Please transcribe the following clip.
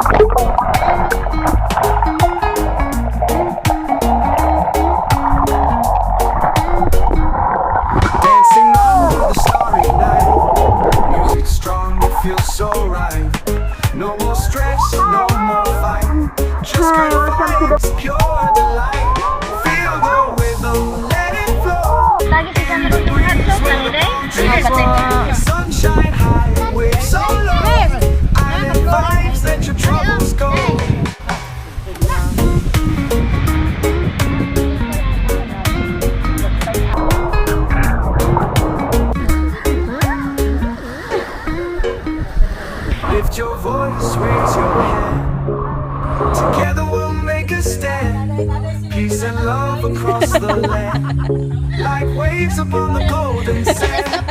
Dancing under the starry night, music strong, it feels so right. No more stress, no more fight, just good vibes, pure delight. Feel the rhythm, let it flow. Lagi si Sandro yung headshot lang ulit. Sunshine high, waves so low. Island vibes, let your troubles go. Lift your voice, raise your hand. Together we'll make a stand. Peace and love across the land, like waves upon the golden sand.